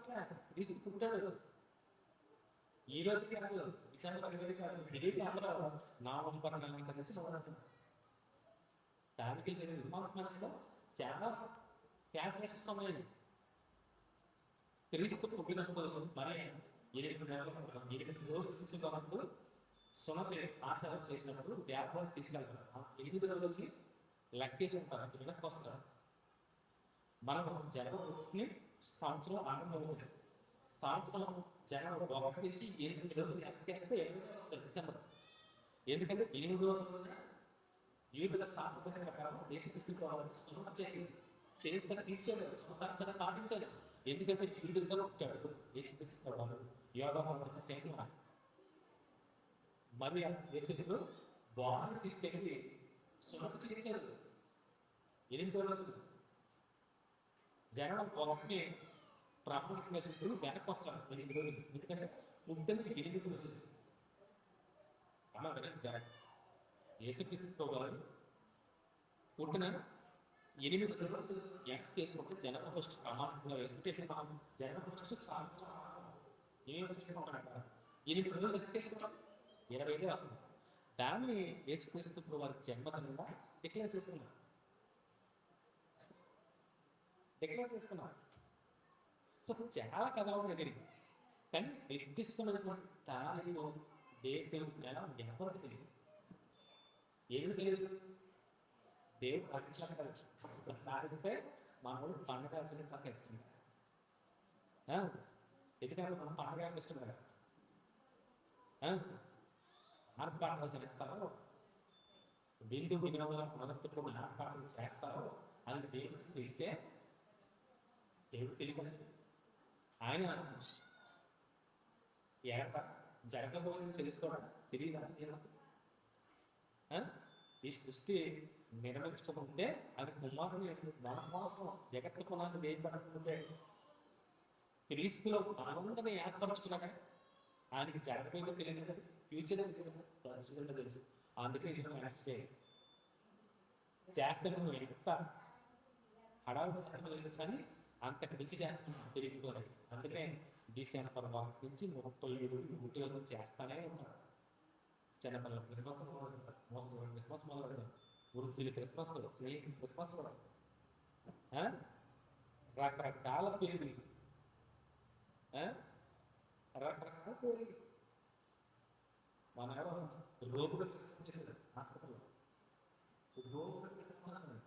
క్రీస్తు పుట్టాడు. ఈ రోజుకి కాదు, డిసెంబర్ 20 కాదు, తిరిగి అందరూ నవంబర్ నెల నుంచి మొదలవుతుంది. దానికి నిర్మాణంలో చాలా క్యాల్కులేషన్స్ ఉన్నాయి. క్రీస్తు పుట్టినప్పుడు మరి 8 రోజులు శిశువున్నప్పుడు సున్నతి ఆచారం చేసినప్పుడు దేవాలయం తీసుకెళ్తారు. 8 రోజులకి లెక్కేసి ఉంటారు, వెనక్కి వస్తారు. మనం జనవరి సంవత్సరం ఆరంభమవుతుంది. సంవత్సరం జనవరి 1 నుంచి 8 రోజులు లెక్కేస్తే 8 వస్తుంది డిసెంబర్. ఎందుకంటే 8 రోజులు యూదుల సాంప్రదాయం ప్రకారం యేసుక్రీస్తు చరిత్ర తీసుకెళ్ళారు, సున్నతాచారం పాటించాలి. ఎందుకంటే యూదులుగా పుట్టాడు యేసుక్రీస్తు ప్రభువు, యోగ సేన. మరి యేసుక్రీస్తు బాణాన్ని తీసుకెళ్ళి సున్నతి చేయించారు 8 రోజులు. జనం 1 ప్రాముఖ్యంగా చూసుకుని వెనక్కి వస్తారు 8 రోజులు. ఎందుకంటే పుట్టిన 8 రోజులు అలా జరగ యేసుక్రీస్తు ప్రభువు పుట్టిన 8 రోజులు వెనక్కి వేసుకుంటే జనం ఫస్ట్ ప్రమాణంగా వేసుకుంటే జనం ఫస్ట్ సంవత్సరం 8 రోజులు వెనక్కేసుకుంటాం, 20 వస్తుంది. దాన్ని యేసుక్రీస్తు వారి జన్మదినంగా డిక్లేర్ చేసుకున్నాం. సో చాలా కథలు జరిగింది, కానీ నిర్దిష్టమైనటువంటి తారీఖు డేట్ ఎలా ఎవరికి తెలియదు. ఏమి తెలియదు, దేవుడు ప్రార్థిస్తే మనోడు పండుగ ఇస్తుంది. ఎందుకంటే మనం పండుగ ఇష్టం కదా, ఆర్పాటలు చేస్తారో బిందు వినోదం మొదటి ఆర్పాటలు చేస్తారో అది దేవుడికి తెలిసే. దేవుడు తెలియదు, ఆయన జరగబోయేది తెలుసుకోవడం తెలియదా? ఈ సృష్టి నిర్మించుకుంటే అది కుమారుడు మన కోసం జగత్తు పునాది వేయబడకుంటే క్రీస్తులో ఆనందాన్ని ఏర్పరచుకున్నాక ఆయనకి జరగబోయేది తెలియదు కదా, ఫ్యూచర్ తెలియదు, తెలుసు. అందుకే నేను మ్యాచ్ చేస్తే నువ్వు ఎంత హడావుడి చేస్తానో తెలుసు, కానీ అంతకు మించి చేస్తున్నాను తెలియకపోయి. అందుకనే డిసెంబర్ 1 నుంచి 37 వరకు చేస్తానే ఉంటాను. చిన్నపిల్లలు క్రిస్మస్ మొదలెడతారు, వృద్ధులు క్రిస్మస్, స్నేహితులు క్రిస్మస్ కూడా, రకరకాల పేర్లు, రకరకాల పేర్లు. మన రోగులు క్రిస్మస్ చేశారు హాస్పిటల్లో, రోగులు క్రిస్మస్ అన్నారు,